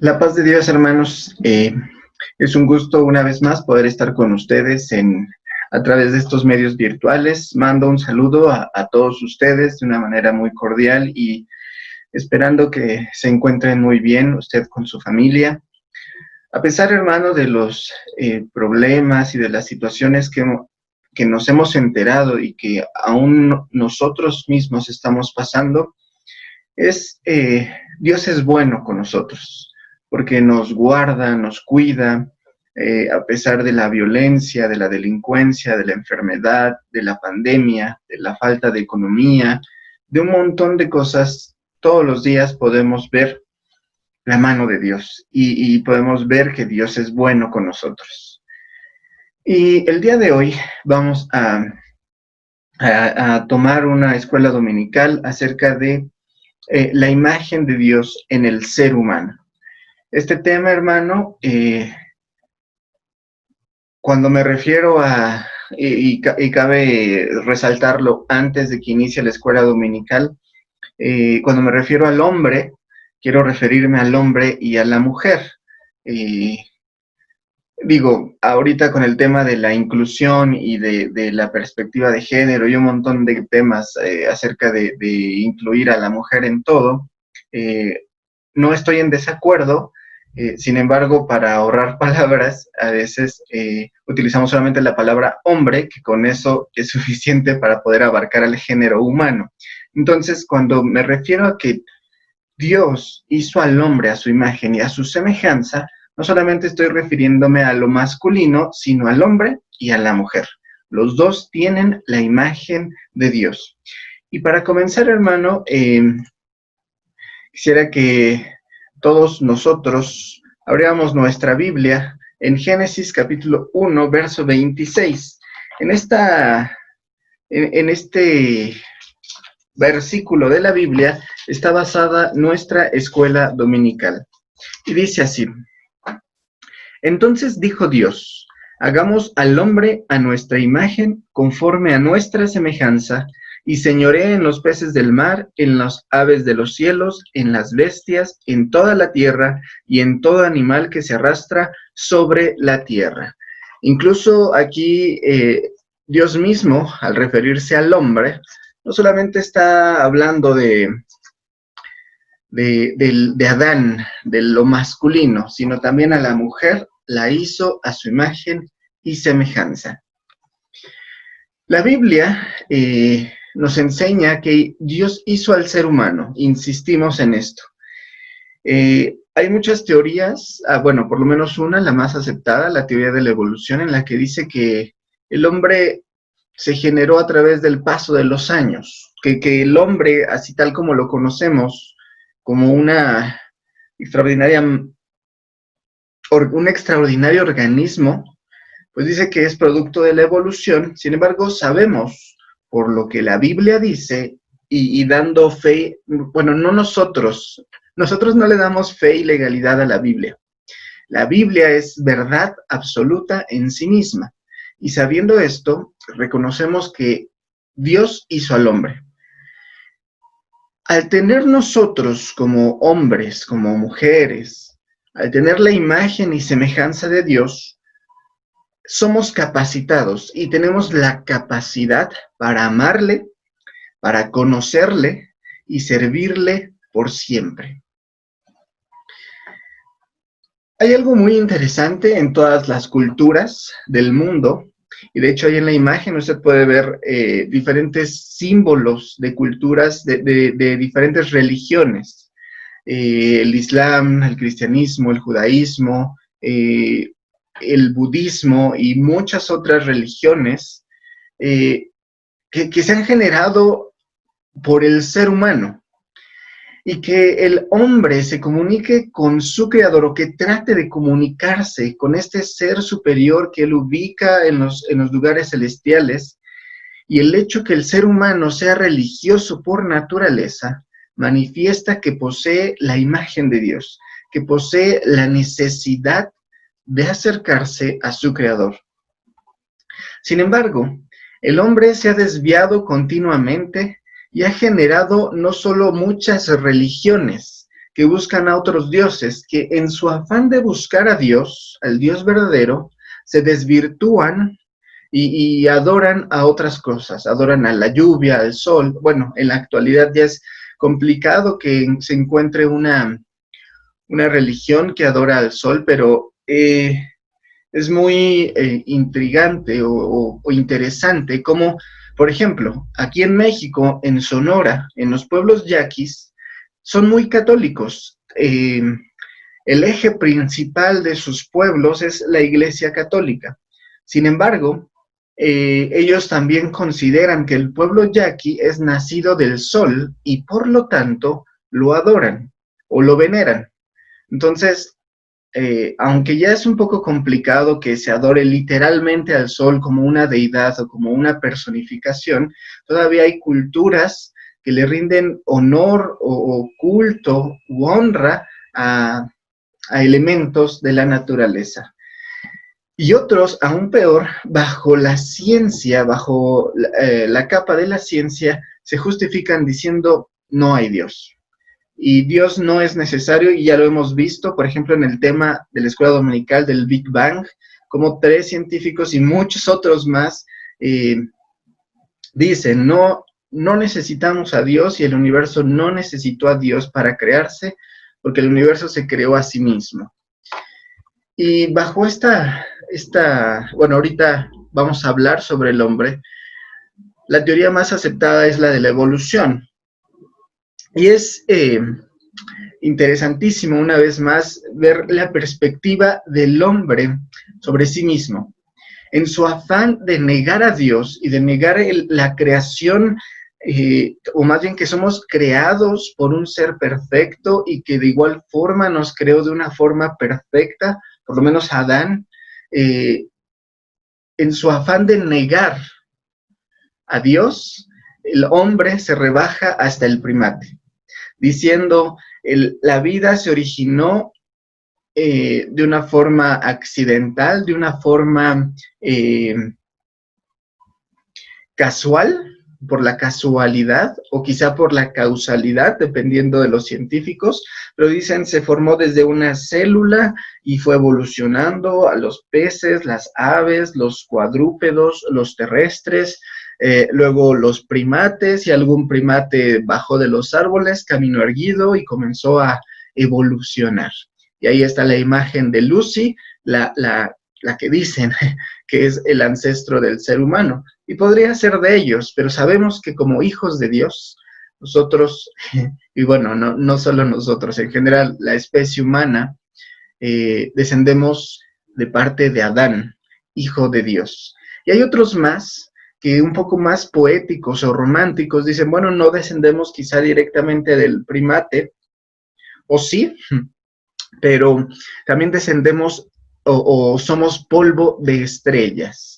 La paz de Dios, hermanos. Es un gusto una vez más poder estar con ustedes a través de estos medios virtuales. Mando un saludo a todos ustedes de una manera muy cordial y esperando que se encuentren muy bien usted con su familia. A pesar, hermano, de los problemas y de las situaciones que nos hemos enterado y que aún nosotros mismos estamos pasando, Dios es bueno con nosotros, porque nos guarda, nos cuida, a pesar de la violencia, de la delincuencia, de la enfermedad, de la pandemia, de la falta de economía, de un montón de cosas. Todos los días podemos ver la mano de Dios y podemos ver que Dios es bueno con nosotros. Y el día de hoy vamos a tomar una escuela dominical acerca de la imagen de Dios en el ser humano. Este tema, hermano, cuando me refiero y cabe resaltarlo antes de que inicie la escuela dominical, cuando me refiero al hombre, quiero referirme al hombre y a la mujer. Digo, ahorita con el tema de la inclusión y de la perspectiva de género y un montón de temas acerca de incluir a la mujer en todo, no estoy en desacuerdo. Sin embargo, para ahorrar palabras, a veces utilizamos solamente la palabra hombre, que con eso es suficiente para poder abarcar al género humano. Entonces, cuando me refiero a que Dios hizo al hombre a su imagen y a su semejanza, no solamente estoy refiriéndome a lo masculino, sino al hombre y a la mujer. Los dos tienen la imagen de Dios. Y para comenzar, hermano, quisiera que todos nosotros abriéramos nuestra Biblia en Génesis capítulo 1, verso 26. En este versículo de la Biblia está basada nuestra escuela dominical. Y dice así: Entonces dijo Dios, hagamos al hombre a nuestra imagen, conforme a nuestra semejanza, y señoree en los peces del mar, en las aves de los cielos, en las bestias, en toda la tierra, y en todo animal que se arrastra sobre la tierra. Incluso aquí Dios mismo, al referirse al hombre, no solamente está hablando de Adán, de lo masculino, sino también a la mujer la hizo a su imagen y semejanza. La Biblia nos enseña que Dios hizo al ser humano, insistimos en esto. Hay muchas teorías, bueno, por lo menos una, la más aceptada, la teoría de la evolución, en la que dice que el hombre se generó a través del paso de los años, que el hombre, así tal como lo conocemos, como un extraordinario organismo, pues dice que es producto de la evolución. Sin embargo, sabemos, por lo que la Biblia dice, y dando fe, bueno, no nosotros no le damos fe y legalidad a la Biblia. La Biblia es verdad absoluta en sí misma. Y sabiendo esto, reconocemos que Dios hizo al hombre. Al tener nosotros como hombres, como mujeres, al tener la imagen y semejanza de Dios, somos capacitados y tenemos la capacidad para amarle, para conocerle y servirle por siempre. Hay algo muy interesante en todas las culturas del mundo, y de hecho ahí en la imagen usted puede ver diferentes símbolos de culturas de diferentes religiones. El Islam, el cristianismo, el judaísmo, el budismo y muchas otras religiones que se han generado por el ser humano, y que el hombre se comunique con su creador, o que trate de comunicarse con este ser superior que él ubica en los lugares celestiales. Y el hecho que el ser humano sea religioso por naturaleza manifiesta que posee la imagen de Dios, que posee la necesidad de acercarse a su creador. Sin embargo, el hombre se ha desviado continuamente y ha generado no solo muchas religiones que buscan a otros dioses, que en su afán de buscar a Dios, al Dios verdadero, se desvirtúan y adoran a otras cosas, adoran a la lluvia, al sol. Bueno, en la actualidad ya es complicado que se encuentre una religión que adora al sol, pero es muy intrigante o interesante como, por ejemplo, aquí en México, en Sonora, en los pueblos yaquis, son muy católicos. El eje principal de sus pueblos es la Iglesia Católica. Sin embargo, ellos también consideran que el pueblo yaqui es nacido del sol y por lo tanto lo adoran o lo veneran. Entonces, aunque ya es un poco complicado que se adore literalmente al sol como una deidad o como una personificación, todavía hay culturas que le rinden honor o culto u honra a elementos de la naturaleza. Y otros, aún peor, bajo la ciencia, bajo la capa de la ciencia, se justifican diciendo no hay Dios. Y Dios no es necesario, y ya lo hemos visto, por ejemplo, en el tema de la escuela dominical del Big Bang, como 3 científicos y muchos otros más dicen, no necesitamos a Dios y el universo no necesitó a Dios para crearse, porque el universo se creó a sí mismo. Y bajo bueno, ahorita vamos a hablar sobre el hombre. La teoría más aceptada es la de la evolución. Y es interesantísimo, una vez más, ver la perspectiva del hombre sobre sí mismo. En su afán de negar a Dios y de negar la creación, o más bien que somos creados por un ser perfecto y que de igual forma nos creó de una forma perfecta, por lo menos Adán, en su afán de negar a Dios, el hombre se rebaja hasta el primate, diciendo, la vida se originó de una forma accidental, de una forma casual, por la casualidad o quizá por la causalidad, dependiendo de los científicos, pero dicen se formó desde una célula y fue evolucionando a los peces, las aves, los cuadrúpedos, los terrestres, luego los primates, y algún primate bajó de los árboles, caminó erguido y comenzó a evolucionar. Y ahí está la imagen de Lucy, la que dicen que es el ancestro del ser humano. Y podría ser de ellos, pero sabemos que como hijos de Dios, nosotros, y bueno, no solo nosotros, en general la especie humana, descendemos de parte de Adán, hijo de Dios. Y hay otros más que un poco más poéticos o románticos dicen, bueno, no descendemos quizá directamente del primate, o sí, pero también descendemos o somos polvo de estrellas.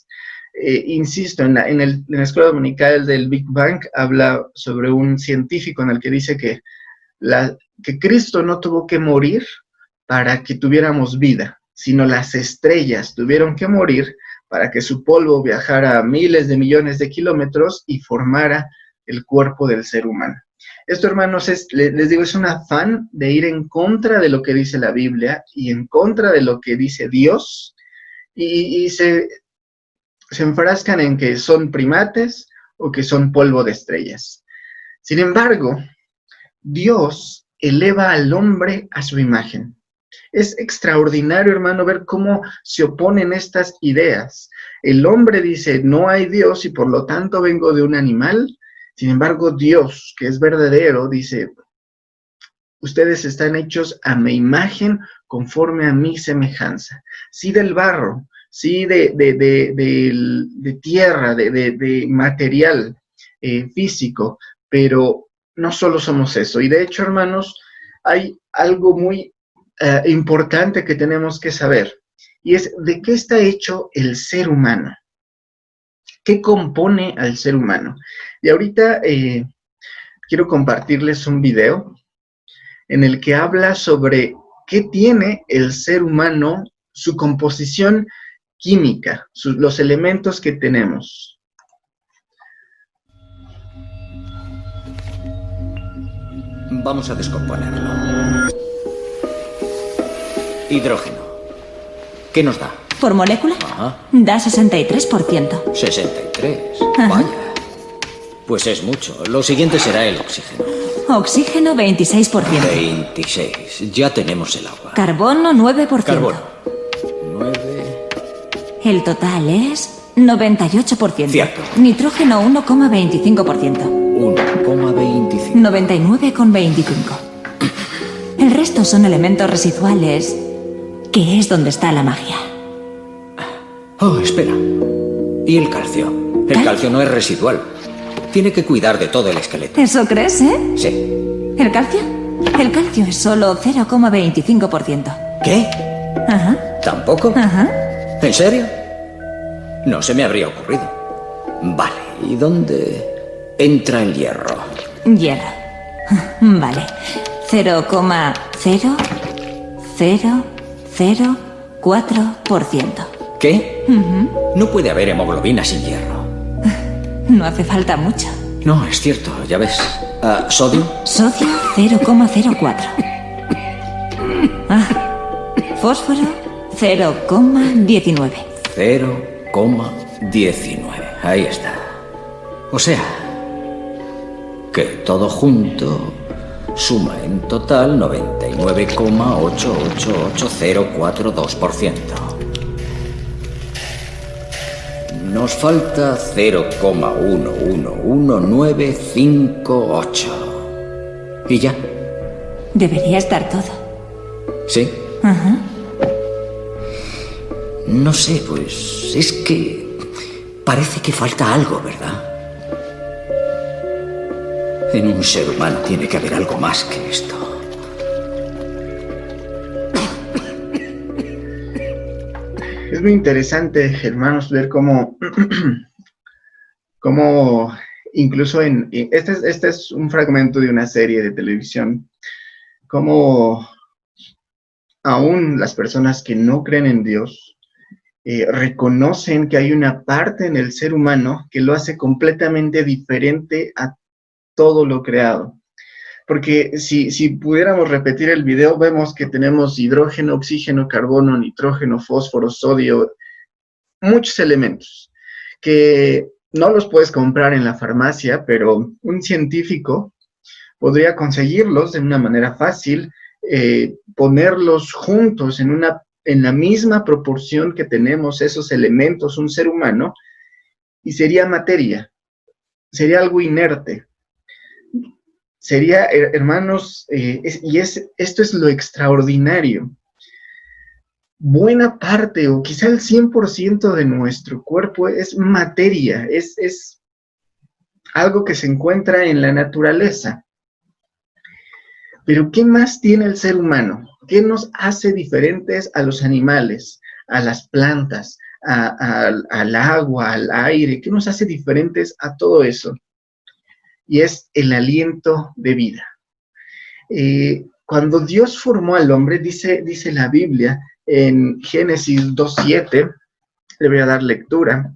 Insisto, en la escuela dominical del Big Bang habla sobre un científico en el que dice que Cristo no tuvo que morir para que tuviéramos vida, sino las estrellas tuvieron que morir para que su polvo viajara a miles de millones de kilómetros y formara el cuerpo del ser humano. Esto, hermanos, les digo, es un afán de ir en contra de lo que dice la Biblia y en contra de lo que dice Dios, y se enfrascan en que son primates o que son polvo de estrellas. Sin embargo, Dios eleva al hombre a su imagen. Es extraordinario, hermano, ver cómo se oponen estas ideas. El hombre dice, no hay Dios y por lo tanto vengo de un animal. Sin embargo, Dios, que es verdadero, dice, ustedes están hechos a mi imagen conforme a mi semejanza. Sí del barro, sí de tierra, de material físico, pero no solo somos eso. Y de hecho, hermanos, hay algo muy importante que tenemos que saber, y es de qué está hecho el ser humano. ¿Qué compone al ser humano? Y ahorita quiero compartirles un video en el que habla sobre qué tiene el ser humano, su composición química, los elementos que tenemos. Vamos a descomponerlo. Hidrógeno. ¿Qué nos da? ¿Por molécula? Ajá. Da 63%. 63. Ajá. Vaya. Pues es mucho. Lo siguiente será el oxígeno. Oxígeno, 26%. 26. Ya tenemos el agua. Carbono, 9%. Carbono. 9. El total es 98%. Cierto. Nitrógeno, 1,25%. 1,25. 99,25. El resto son elementos residuales, que es donde está la magia. Oh, espera. ¿Y el calcio? El ¿Cal? calcio no es residual. Tiene que cuidar de todo el esqueleto. ¿Eso crees, eh? Sí. ¿El calcio? El calcio es solo 0,25%. ¿Qué? Ajá, ¿Tampoco? ajá. ¿En serio? No se me habría ocurrido. Vale, ¿y dónde entra el hierro? Hierro. Vale. 0,00004%. ¿Qué? No puede haber hemoglobina sin hierro. No hace falta mucho. No, es cierto, ya ves. ¿Sodio? Sodio, 0,04. Fósforo, 0,19. 0,19. Ahí está. O sea, que todo junto suma en total 99,888042%. Nos falta 0,111958. ¿Y ya? Debería estar todo. ¿Sí? Ajá. No sé, pues es que parece que falta algo, ¿verdad? En un ser humano tiene que haber algo más que esto. Es muy interesante, hermanos, ver cómo, cómo incluso este es un fragmento de una serie de televisión, cómo aún las personas que no creen en Dios reconocen que hay una parte en el ser humano que lo hace completamente diferente a todo lo creado. Porque si pudiéramos repetir el video, vemos que tenemos hidrógeno, oxígeno, carbono, nitrógeno, fósforo, sodio, muchos elementos que no los puedes comprar en la farmacia, pero un científico podría conseguirlos de una manera fácil, ponerlos juntos en la misma proporción que tenemos esos elementos, un ser humano, y sería materia, sería algo inerte. Sería, hermanos, esto es lo extraordinario. Buena parte, o quizá el 100% de nuestro cuerpo es materia, es algo que se encuentra en la naturaleza. Pero ¿qué más tiene el ser humano? ¿Qué nos hace diferentes a los animales, a las plantas, al agua, al aire? ¿Qué nos hace diferentes a todo eso? Y es el aliento de vida. Cuando Dios formó al hombre, dice la Biblia en Génesis 2:7, le voy a dar lectura.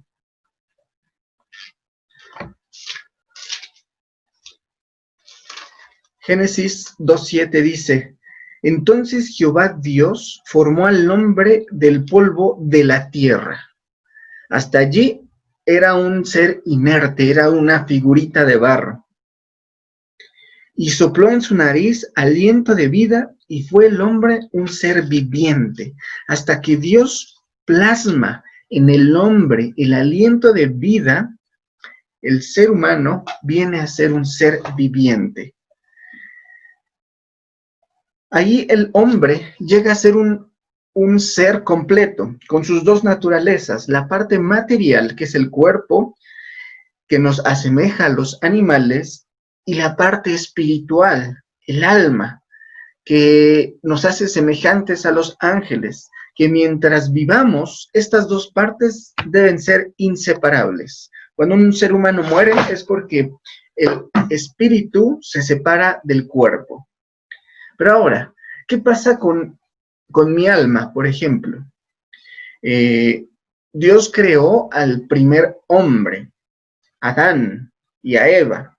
Génesis 2:7 dice: entonces Jehová Dios formó al hombre del polvo de la tierra. Hasta allí era un ser inerte, era una figurita de barro. Y sopló en su nariz aliento de vida, y fue el hombre un ser viviente, hasta que Dios plasma en el hombre el aliento de vida. El ser humano viene a ser un ser viviente. Ahí el hombre llega a ser un ser completo, con sus dos naturalezas, la parte material, que es el cuerpo, que nos asemeja a los animales, y la parte espiritual, el alma, que nos hace semejantes a los ángeles, que mientras vivamos, estas dos partes deben ser inseparables. Cuando un ser humano muere es porque el espíritu se separa del cuerpo. Pero ahora, ¿qué pasa con mi alma, por ejemplo? Dios creó al primer hombre, Adán, y a Eva.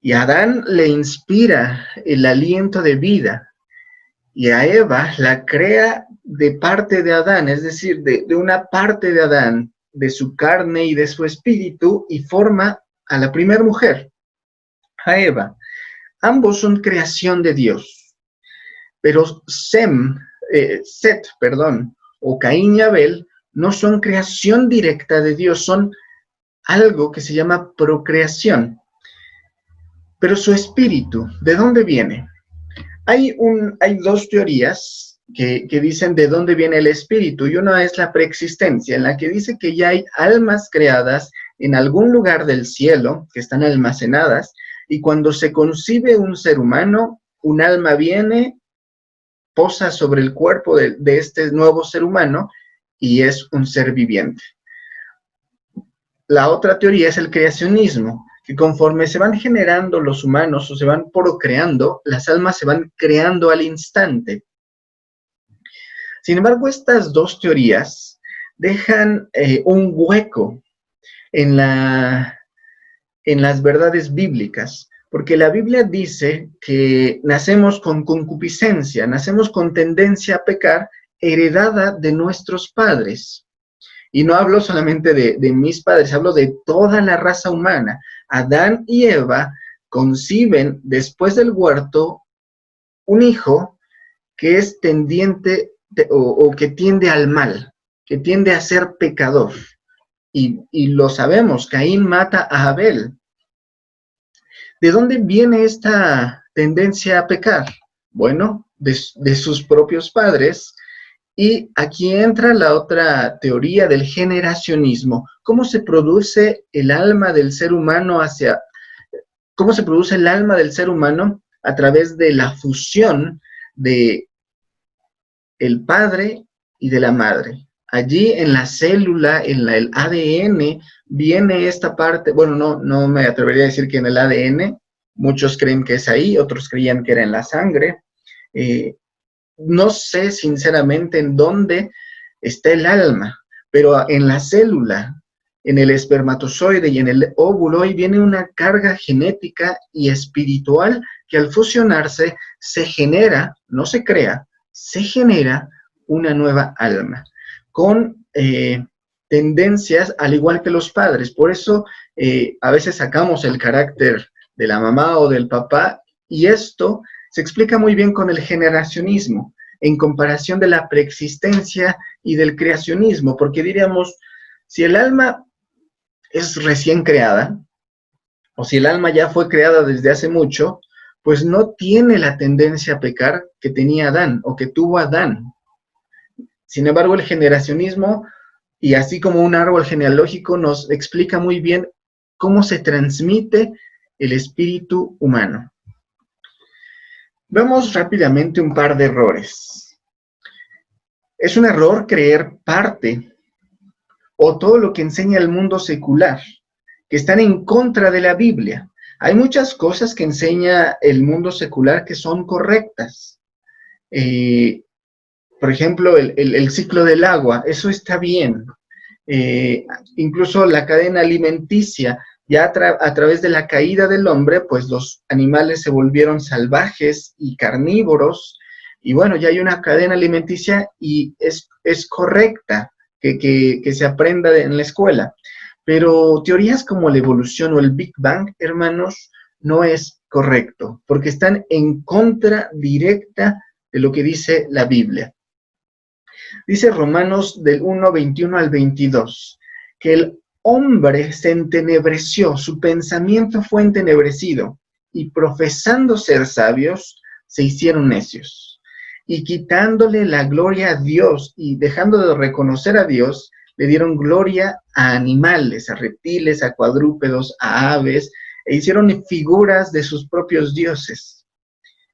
Y a Adán le inspira el aliento de vida. y a Eva la crea de parte de Adán, es decir, de una parte de Adán, de su carne y de su espíritu, y forma a la primera mujer, a Eva. Ambos son creación de Dios, pero Set, o Caín y Abel, no son creación directa de Dios, son algo que se llama procreación. Pero su espíritu, ¿de dónde viene? Hay dos teorías que dicen de dónde viene el espíritu, y una es la preexistencia, en la que dice que ya hay almas creadas en algún lugar del cielo, que están almacenadas, y cuando se concibe un ser humano, un alma viene, posa sobre el cuerpo de este nuevo ser humano, y es un ser viviente. La otra teoría es el creacionismo, que conforme se van generando los humanos o se van procreando, las almas se van creando al instante. Sin embargo, estas dos teorías dejan un hueco en las verdades bíblicas, porque la Biblia dice que nacemos con concupiscencia, nacemos con tendencia a pecar heredada de nuestros padres. Y no hablo solamente de mis padres, hablo de toda la raza humana. Adán y Eva conciben después del huerto un hijo que es tendiente o que tiende al mal, que tiende a ser pecador. Y lo sabemos, Caín mata a Abel. ¿De dónde viene esta tendencia a pecar? Bueno, de sus propios padres. Y aquí entra la otra teoría del generacionismo. ¿Cómo se produce el alma del ser humano cómo se produce el alma del ser humano a través de la fusión de el padre y de la madre? Allí en la célula, el ADN, viene esta parte, bueno, no me atrevería a decir que en el ADN, muchos creen que es ahí, otros creían que era en la sangre. No sé sinceramente en dónde está el alma, pero en la célula, en el espermatozoide y en el óvulo, ahí viene una carga genética y espiritual que al fusionarse se genera, no se crea, se genera una nueva alma, con tendencias al igual que los padres. Por eso a veces sacamos el carácter de la mamá o del papá, y esto se explica muy bien con el generacionismo, en comparación de la preexistencia y del creacionismo, porque diríamos, si el alma es recién creada, o si el alma ya fue creada desde hace mucho, pues no tiene la tendencia a pecar que tenía Adán, o que tuvo Adán. Sin embargo, el generacionismo, y así como un árbol genealógico, nos explica muy bien cómo se transmite el espíritu humano. Vemos rápidamente un par de errores. Es un error creer parte o todo lo que enseña el mundo secular, que están en contra de la Biblia. Hay muchas cosas que enseña el mundo secular que son correctas. Por ejemplo, el ciclo del agua, eso está bien. Incluso la cadena alimenticia, ya a través de la caída del hombre, pues los animales se volvieron salvajes y carnívoros, y bueno, ya hay una cadena alimenticia y es correcta que se aprenda en la escuela. Pero teorías como la evolución o el Big Bang, hermanos, no es correcto, porque están en contra directa de lo que dice la Biblia. Dice Romanos del 1, 21 al 22, que el hombre se entenebreció, su pensamiento fue entenebrecido, y profesando ser sabios, se hicieron necios. Y quitándole la gloria a Dios y dejando de reconocer a Dios, le dieron gloria a animales, a reptiles, a cuadrúpedos, a aves, e hicieron figuras de sus propios dioses.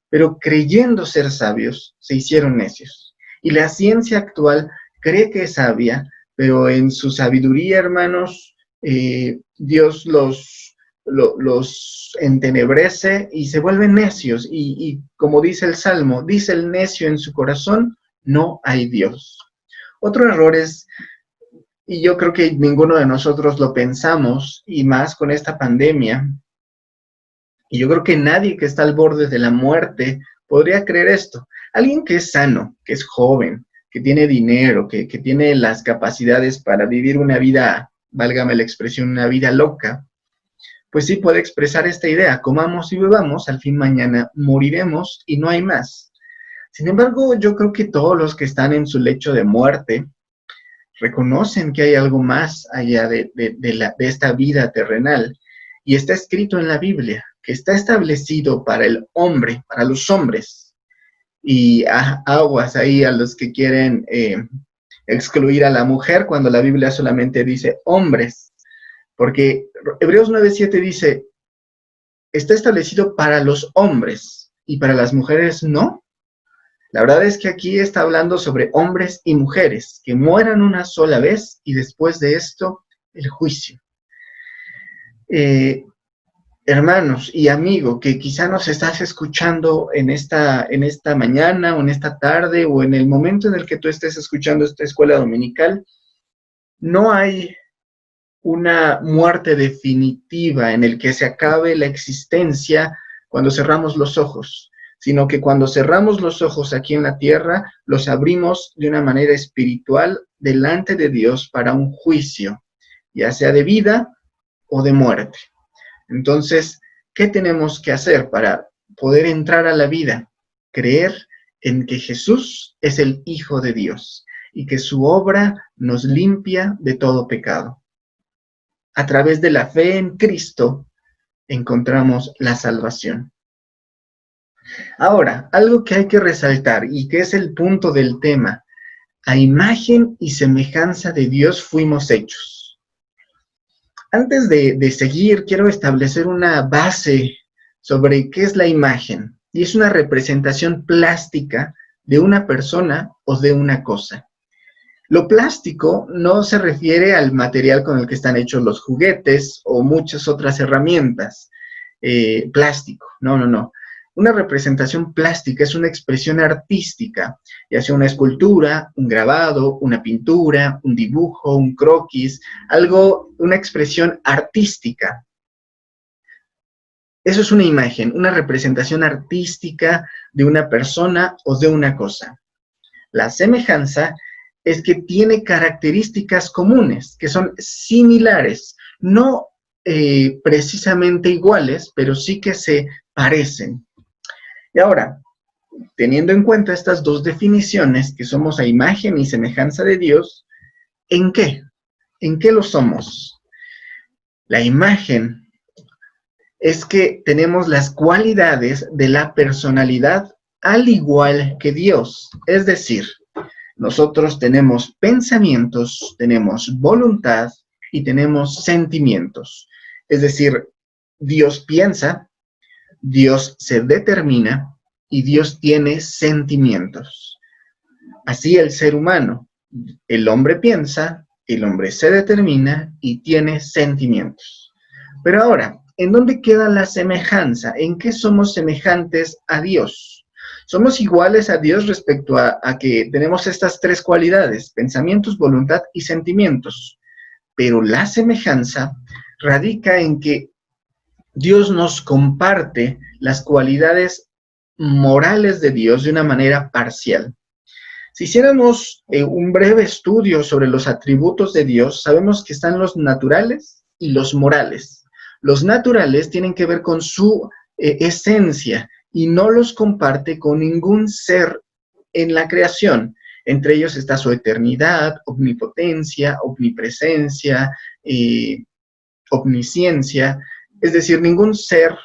Pero creyendo ser sabios, se hicieron necios. Y la ciencia actual cree que es sabia, pero en su sabiduría, hermanos, Dios los entenebrece y se vuelven necios. Y como dice el Salmo, dice el necio en su corazón, no hay Dios. Otro error es, y yo creo que ninguno de nosotros lo pensamos, y más con esta pandemia, y yo creo que nadie que está al borde de la muerte podría creer esto. Alguien que es sano, que es joven, que tiene dinero, que tiene las capacidades para vivir una vida, válgame la expresión, una vida loca, pues sí puede expresar esta idea: comamos y bebamos, al fin mañana moriremos y no hay más. Sin embargo, yo creo que todos los que están en su lecho de muerte reconocen que hay algo más allá de esta vida terrenal, y está escrito en la Biblia, que está establecido para el hombre, para los hombres, y aguas ahí a los que quieren excluir a la mujer cuando la Biblia solamente dice hombres, porque Hebreos 9:7 dice, está establecido para los hombres y para las mujeres no. La verdad es que aquí está hablando sobre hombres y mujeres que mueran una sola vez y después de esto el juicio. Hermanos y amigo que quizá nos estás escuchando en esta mañana o en esta tarde o en el momento en el que tú estés escuchando esta escuela dominical, no hay una muerte definitiva en el que se acabe la existencia cuando cerramos los ojos, sino que cuando cerramos los ojos aquí en la tierra, los abrimos de una manera espiritual delante de Dios para un juicio, ya sea de vida o de muerte. Entonces, ¿qué tenemos que hacer para poder entrar a la vida? Creer en que Jesús es el Hijo de Dios y que su obra nos limpia de todo pecado. A través de la fe en Cristo encontramos la salvación. Ahora, algo que hay que resaltar y que es el punto del tema: a imagen y semejanza de Dios fuimos hechos. Antes de seguir, quiero establecer una base sobre qué es la imagen, y es una representación plástica de una persona o de una cosa. Lo plástico no se refiere al material con el que están hechos los juguetes o muchas otras herramientas. Plástico, no. Una representación plástica es una expresión artística, ya sea una escultura, un grabado, una pintura, un dibujo, un croquis, una expresión artística. Eso es una imagen, una representación artística de una persona o de una cosa. La semejanza es que tiene características comunes, que son similares, no precisamente iguales, pero sí que se parecen. Y ahora, teniendo en cuenta estas dos definiciones, que somos a imagen y semejanza de Dios, ¿en qué? ¿En qué lo somos? La imagen es que tenemos las cualidades de la personalidad al igual que Dios. Es decir, nosotros tenemos pensamientos, tenemos voluntad y tenemos sentimientos. Es decir, Dios piensa, Dios se determina y Dios tiene sentimientos. Así el ser humano, el hombre piensa, el hombre se determina y tiene sentimientos. Pero ahora, ¿en dónde queda la semejanza? ¿En qué somos semejantes a Dios? Somos iguales a Dios respecto a que tenemos estas tres cualidades: pensamientos, voluntad y sentimientos. Pero la semejanza radica en que Dios nos comparte las cualidades morales de Dios de una manera parcial. Si hiciéramos un breve estudio sobre los atributos de Dios, sabemos que están los naturales y los morales. Los naturales tienen que ver con su esencia y no los comparte con ningún ser en la creación. Entre ellos está su eternidad, omnipotencia, omnipresencia, omnisciencia. Es decir, ningún ser,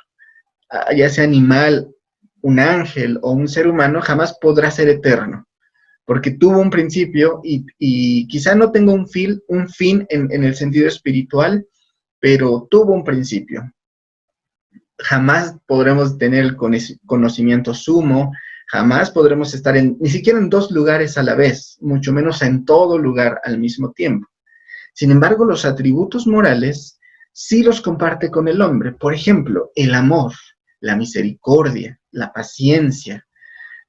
ya sea animal, un ángel o un ser humano, jamás podrá ser eterno, porque tuvo un principio y quizá no tenga un fin en el sentido espiritual, pero tuvo un principio. Jamás podremos tener el conocimiento sumo, jamás podremos estar ni siquiera en dos lugares a la vez, mucho menos en todo lugar al mismo tiempo. Sin embargo, los atributos morales sí los comparte con el hombre. Por ejemplo, el amor, la misericordia, la paciencia.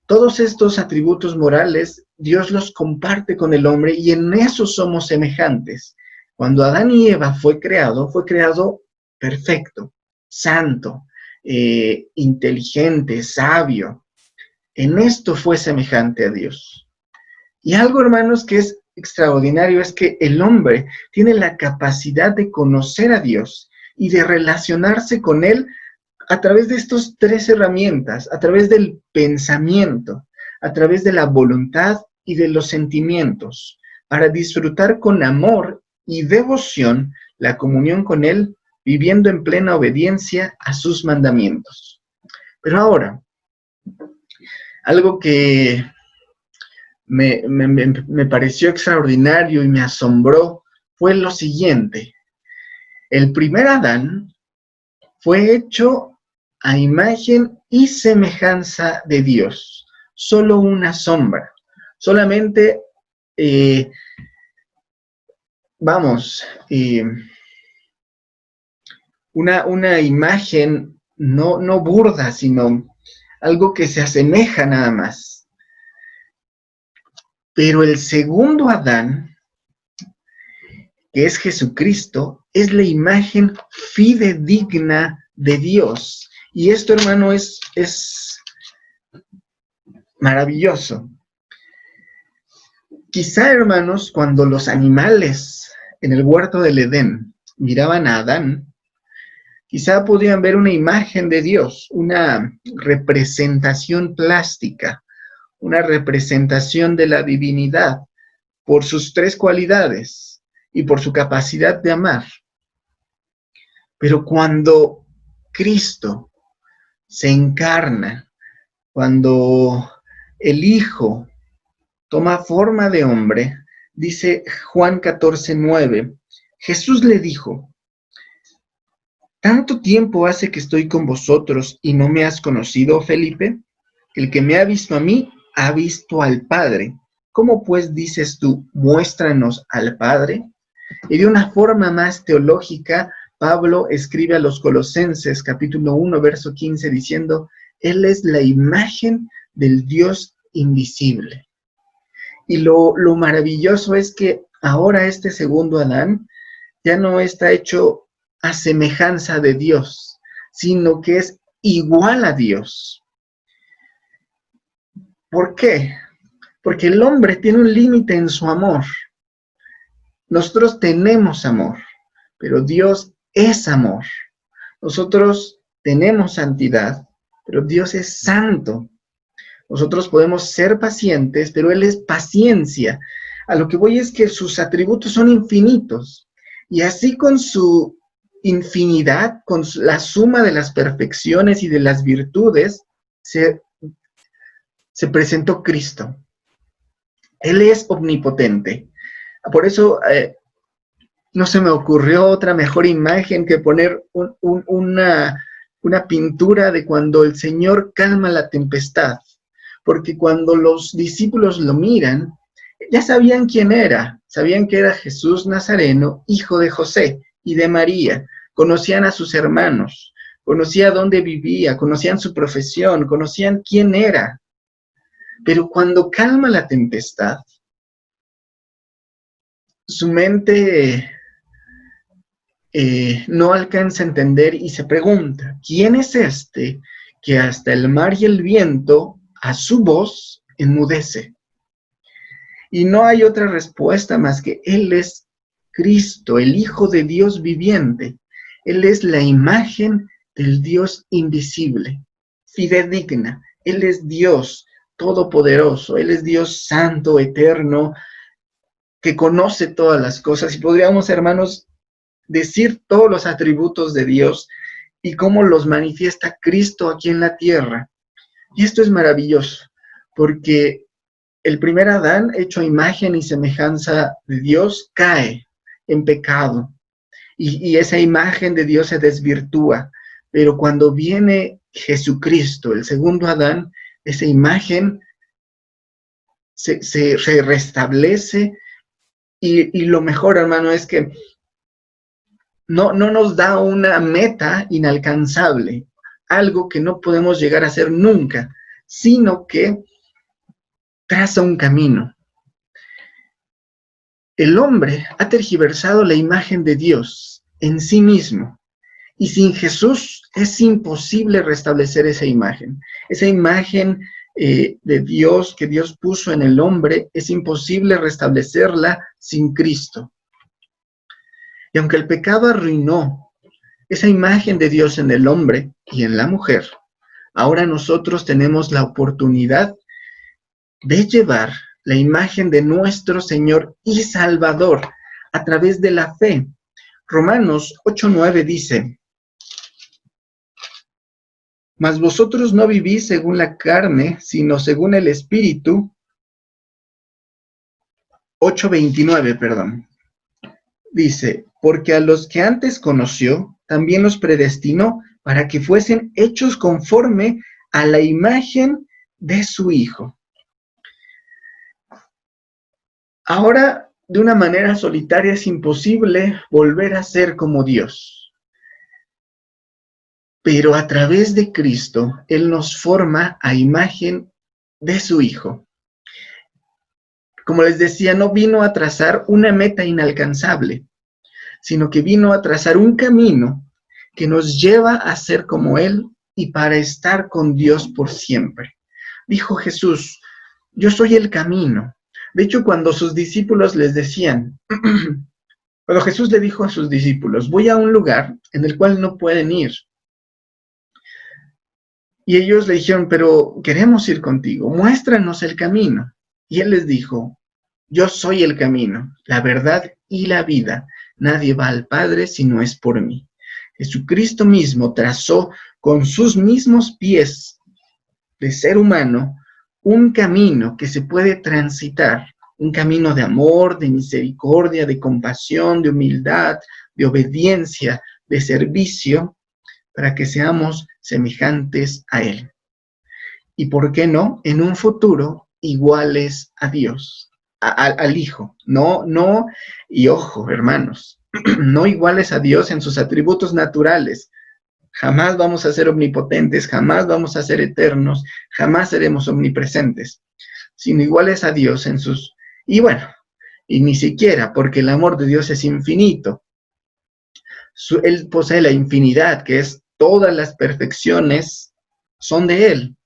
Todos estos atributos morales, Dios los comparte con el hombre y en eso somos semejantes. Cuando Adán y Eva fue creado perfecto, santo, inteligente, sabio. en esto fue semejante a Dios. Y algo, hermanos, que es extraordinario es que el hombre tiene la capacidad de conocer a Dios y de relacionarse con Él a través de estas tres herramientas, a través del pensamiento, a través de la voluntad y de los sentimientos, para disfrutar con amor y devoción la comunión con Él, viviendo en plena obediencia a sus mandamientos. Pero ahora, algo que me pareció extraordinario y me asombró fue lo siguiente. El primer Adán fue hecho a imagen y semejanza de Dios, solo una sombra, solamente, una imagen no burda, sino algo que se asemeja nada más. Pero el segundo Adán, que es Jesucristo, es la imagen fidedigna de Dios. Y esto, hermano, es maravilloso. Quizá, hermanos, cuando los animales en el huerto del Edén miraban a Adán, quizá podían ver una imagen de Dios, una representación plástica, una representación de la divinidad por sus tres cualidades y por su capacidad de amar. Pero cuando Cristo se encarna, cuando el Hijo toma forma de hombre, dice Juan 14:9, Jesús le dijo: ¿tanto tiempo hace que estoy con vosotros y no me has conocido, Felipe? El que me ha visto a mí, ha visto al Padre. ¿Cómo pues dices tú, muéstranos al Padre? Y de una forma más teológica, Pablo escribe a los Colosenses, capítulo 1, verso 15, diciendo: Él es la imagen del Dios invisible. Y lo maravilloso es que ahora este segundo Adán ya no está hecho a semejanza de Dios, sino que es igual a Dios. ¿Por qué? Porque el hombre tiene un límite en su amor. Nosotros tenemos amor, pero Dios es amor. Nosotros tenemos santidad, pero Dios es santo. Nosotros podemos ser pacientes, pero Él es paciencia. A lo que voy es que sus atributos son infinitos. Y así con su infinidad, con la suma de las perfecciones y de las virtudes, se presentó Cristo. Él es omnipotente. Por eso no se me ocurrió otra mejor imagen que poner una pintura de cuando el Señor calma la tempestad. Porque cuando los discípulos lo miran, ya sabían quién era. Sabían que era Jesús Nazareno, hijo de José y de María. Conocían a sus hermanos, conocían dónde vivía, conocían su profesión, conocían quién era. Pero cuando calma la tempestad, su mente no alcanza a entender y se pregunta: ¿quién es este que hasta el mar y el viento a su voz enmudece? Y no hay otra respuesta más que Él es Cristo, el Hijo de Dios viviente. Él es la imagen del Dios invisible, fidedigna. Él es Dios todopoderoso, Él es Dios santo, eterno, que conoce todas las cosas. Y podríamos, hermanos, decir todos los atributos de Dios y cómo los manifiesta Cristo aquí en la tierra. Y esto es maravilloso, porque el primer Adán, hecho a imagen y semejanza de Dios, cae en pecado. Y esa imagen de Dios se desvirtúa. Pero cuando viene Jesucristo, el segundo Adán, esa imagen se restablece. Y lo mejor, hermano, es que no nos da una meta inalcanzable, algo que no podemos llegar a hacer nunca, sino que traza un camino. El hombre ha tergiversado la imagen de Dios en sí mismo, y sin Jesús es imposible restablecer esa imagen de Dios que Dios puso en el hombre, es imposible restablecerla sin Cristo. Y aunque el pecado arruinó esa imagen de Dios en el hombre y en la mujer, ahora nosotros tenemos la oportunidad de llevar la imagen de nuestro Señor y Salvador a través de la fe. Romanos 8:9 dice: mas vosotros no vivís según la carne, sino según el Espíritu. 8:29, perdón. Dice: porque a los que antes conoció, también los predestinó para que fuesen hechos conforme a la imagen de su Hijo. Ahora, de una manera solitaria es imposible volver a ser como Dios. Pero a través de Cristo, Él nos forma a imagen de su Hijo. Como les decía, no vino a trazar una meta inalcanzable, sino que vino a trazar un camino que nos lleva a ser como Él y para estar con Dios por siempre. Dijo Jesús: yo soy el camino. De hecho, cuando sus discípulos les decían, cuando Jesús le dijo a sus discípulos: voy a un lugar en el cual no pueden ir. Y ellos le dijeron: pero queremos ir contigo, muéstranos el camino. Y Él les dijo: yo soy el camino, la verdad y la vida. Nadie va al Padre si no es por mí. Jesucristo mismo trazó con sus mismos pies de ser humano un camino que se puede transitar, un camino de amor, de misericordia, de compasión, de humildad, de obediencia, de servicio, para que seamos semejantes a Él. Y por qué no, en un futuro, iguales a Dios, al Hijo. No, y ojo, hermanos, no iguales a Dios en sus atributos naturales. Jamás vamos a ser omnipotentes, jamás vamos a ser eternos, jamás seremos omnipresentes, sino iguales a Dios en sus... Y bueno, y ni siquiera, porque el amor de Dios es infinito. Él posee la infinidad, que es todas las perfecciones son de Él.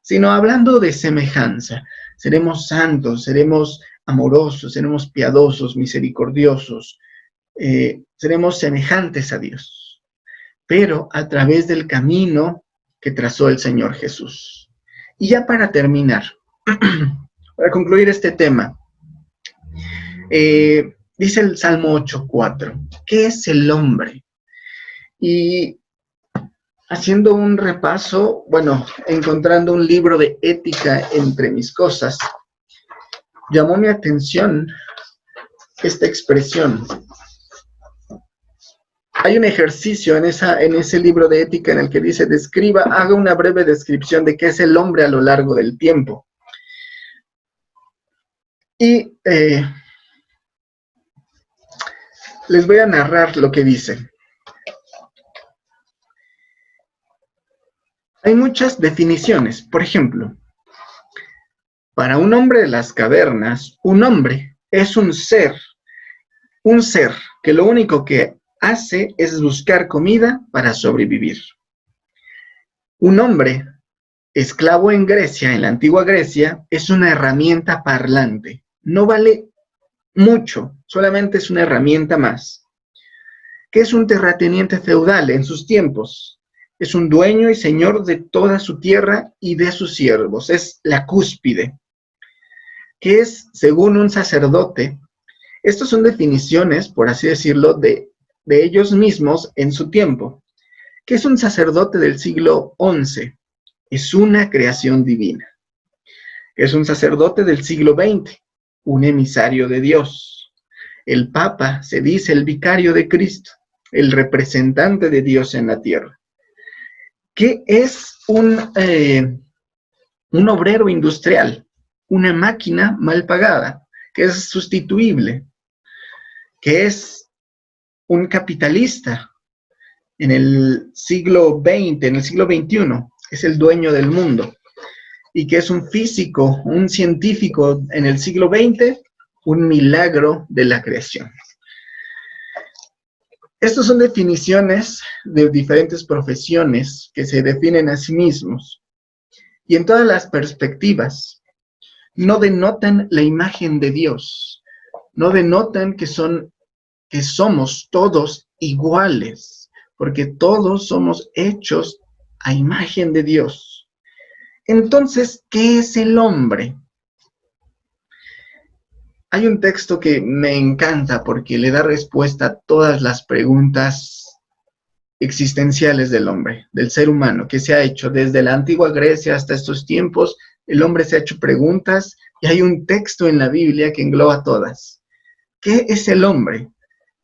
Sino hablando de semejanza, seremos santos, seremos amorosos, seremos piadosos, misericordiosos, seremos semejantes a Dios, pero a través del camino que trazó el Señor Jesús. Y ya para terminar, para concluir este tema, dice el Salmo 8:4, ¿qué es el hombre? Y haciendo un repaso, bueno, encontrando un libro de ética entre mis cosas, llamó mi atención esta expresión. Hay un ejercicio en ese libro de ética en el que dice: haga una breve descripción de qué es el hombre a lo largo del tiempo. Y les voy a narrar lo que dice. Hay muchas definiciones. Por ejemplo, para un hombre de las cavernas, un hombre es un ser que lo único que hace es buscar comida para sobrevivir. Un hombre esclavo en Grecia, en la antigua Grecia, es una herramienta parlante. No vale mucho, solamente es una herramienta más. ¿Qué es un terrateniente feudal en sus tiempos? Es un dueño y señor de toda su tierra y de sus siervos. Es la cúspide. ¿Qué es, según un sacerdote? Estas son definiciones, por así decirlo, de ellos mismos en su tiempo. ¿Qué es un sacerdote del siglo XI? Es una creación divina. ¿Qué es un sacerdote del siglo XX? Un emisario de Dios. El Papa se dice el vicario de Cristo, el representante de Dios en la tierra. ¿Qué es un obrero industrial? Una máquina mal pagada, que es sustituible. ¿Qué es un capitalista? En el siglo XX, en el siglo XXI, es el dueño del mundo. ¿Y qué es un físico, un científico en el siglo XX? Un milagro de la creación. Estas son definiciones de diferentes profesiones que se definen a sí mismos. y en todas las perspectivas no denotan la imagen de Dios, no denotan que somos todos iguales, porque todos somos hechos a imagen de Dios. Entonces, ¿qué es el hombre? Hay un texto que me encanta porque le da respuesta a todas las preguntas existenciales del hombre, del ser humano, que se ha hecho desde la antigua Grecia hasta estos tiempos. El hombre se ha hecho preguntas y hay un texto en la Biblia que engloba todas. ¿Qué es el hombre?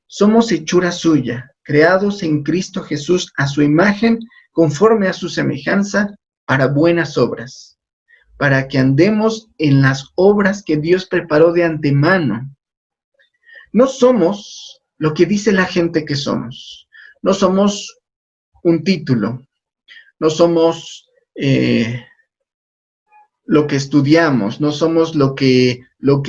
Somos hechura suya, creados en Cristo Jesús a su imagen, conforme a su semejanza, para buenas obras, para que andemos en las obras que Dios preparó de antemano. No somos lo que dice la gente que somos. No somos un título. No somos lo que estudiamos. No somos lo que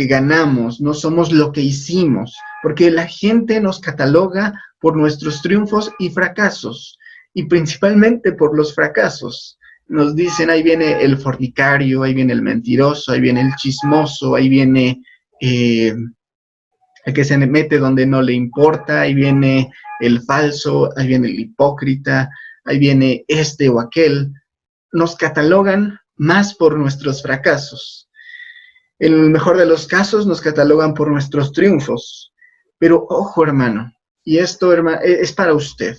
ganamos. No somos lo que hicimos. Porque la gente nos cataloga por nuestros triunfos y fracasos. Y principalmente por los fracasos. Nos dicen, ahí viene el fornicario, ahí viene el mentiroso, ahí viene el chismoso, ahí viene el que se mete donde no le importa, ahí viene el falso, ahí viene el hipócrita, ahí viene este o aquel. Nos catalogan más por nuestros fracasos. En el mejor de los casos nos catalogan por nuestros triunfos. Pero ojo, hermano, y esto, hermano, es para usted.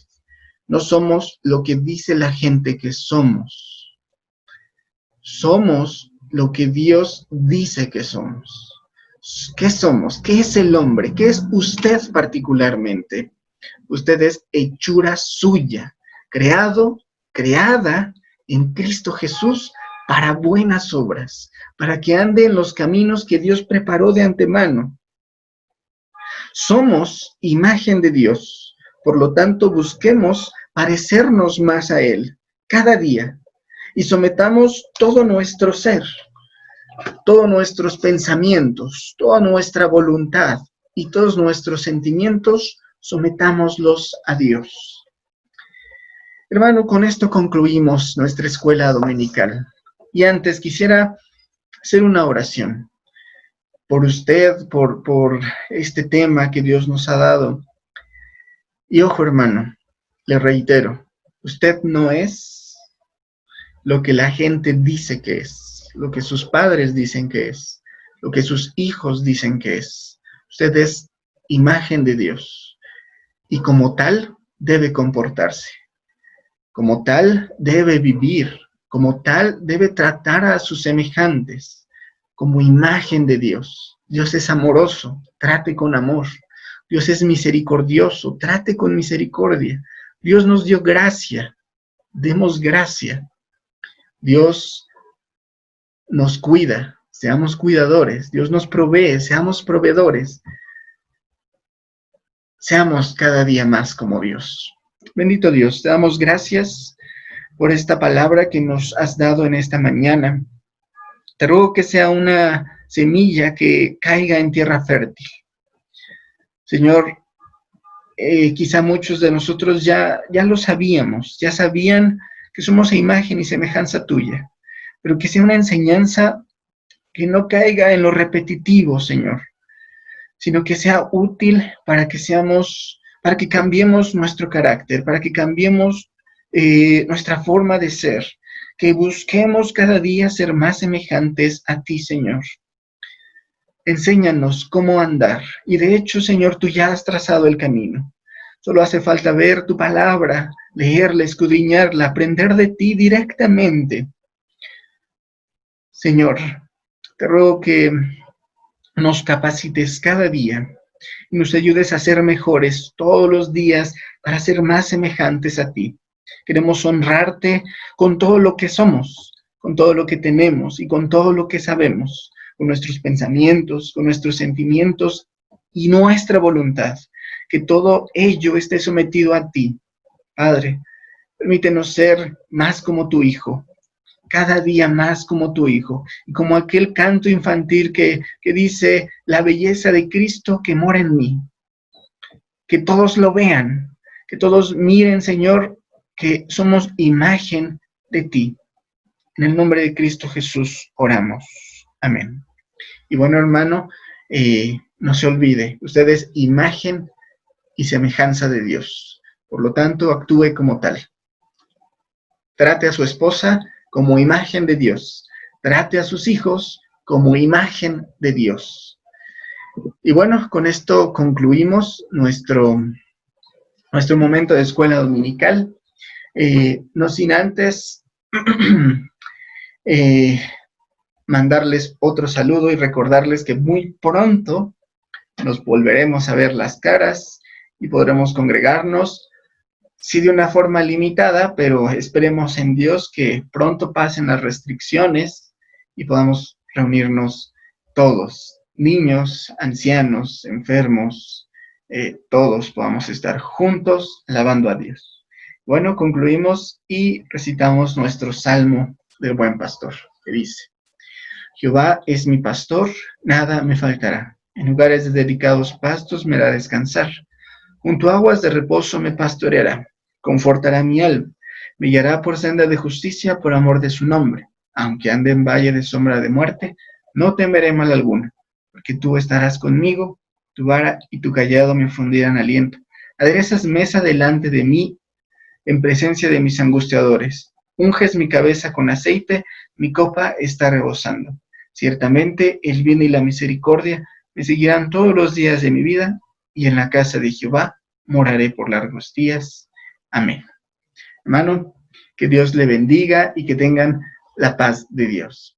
No somos lo que dice la gente que somos. Somos lo que Dios dice que somos. ¿Qué somos? ¿Qué es el hombre? ¿Qué es usted particularmente? Usted es hechura suya, creada en Cristo Jesús para buenas obras, para que ande en los caminos que Dios preparó de antemano. Somos imagen de Dios, por lo tanto busquemos parecernos más a Él cada día y sometamos todo nuestro ser, todos nuestros pensamientos, toda nuestra voluntad y todos nuestros sentimientos, sometámoslos a Dios. Hermano, con esto concluimos nuestra escuela dominical. Y antes quisiera hacer una oración por usted, por este tema que Dios nos ha dado. Y ojo, hermano, le reitero, usted no es lo que la gente dice que es, lo que sus padres dicen que es, lo que sus hijos dicen que es. Usted es imagen de Dios y como tal debe comportarse, como tal debe vivir, como tal debe tratar a sus semejantes, como imagen de Dios. Dios es amoroso, trate con amor. Dios es misericordioso, trate con misericordia. Dios nos dio gracia, demos gracia. Dios nos cuida, seamos cuidadores. Dios nos provee, seamos proveedores. Seamos cada día más como Dios. Bendito Dios, te damos gracias por esta palabra que nos has dado en esta mañana. Te ruego que sea una semilla que caiga en tierra fértil. Señor, quizá muchos de nosotros ya lo sabíamos, ya sabían que somos a imagen y semejanza tuya, pero que sea una enseñanza que no caiga en lo repetitivo, Señor, sino que sea útil para que cambiemos nuestro carácter, para que cambiemos nuestra forma de ser, que busquemos cada día ser más semejantes a ti, Señor. Enséñanos cómo andar, y de hecho, Señor, tú ya has trazado el camino. Solo hace falta ver tu palabra, leerla, escudriñarla, aprender de ti directamente. Señor, te ruego que nos capacites cada día y nos ayudes a ser mejores todos los días para ser más semejantes a ti. Queremos honrarte con todo lo que somos, con todo lo que tenemos y con todo lo que sabemos, con nuestros pensamientos, con nuestros sentimientos y nuestra voluntad. Que todo ello esté sometido a ti. Padre, permítenos ser más como tu Hijo, cada día más como tu Hijo, y como aquel canto infantil que dice, la belleza de Cristo que mora en mí. Que todos lo vean, que todos miren, Señor, que somos imagen de ti. En el nombre de Cristo Jesús oramos. Amén. Y bueno, hermano, no se olvide, usted es imagen y semejanza de Dios. Por lo tanto, actúe como tal. Trate a su esposa como imagen de Dios. Trate a sus hijos como imagen de Dios. Y bueno, con esto concluimos nuestro momento de escuela dominical. No sin antes mandarles otro saludo y recordarles que muy pronto nos volveremos a ver las caras y podremos congregarnos, sí de una forma limitada, pero esperemos en Dios que pronto pasen las restricciones y podamos reunirnos todos, niños, ancianos, enfermos, todos podamos estar juntos alabando a Dios. Bueno, concluimos y recitamos nuestro salmo del buen pastor, que dice: Jehová es mi pastor, nada me faltará. En lugares de dedicados pastos me hará descansar. Junto a aguas de reposo me pastoreará. Confortará mi alma. Me guiará por senda de justicia por amor de su nombre. Aunque ande en valle de sombra de muerte, no temeré mal alguna, porque tú estarás conmigo, tu vara y tu cayado me infundirán aliento. Aderezas mesa delante de mí, en presencia de mis angustiadores. Unges mi cabeza con aceite, mi copa está rebosando. Ciertamente el bien y la misericordia me seguirán todos los días de mi vida, y en la casa de Jehová moraré por largos días. Amén. Hermano, que Dios le bendiga y que tengan la paz de Dios.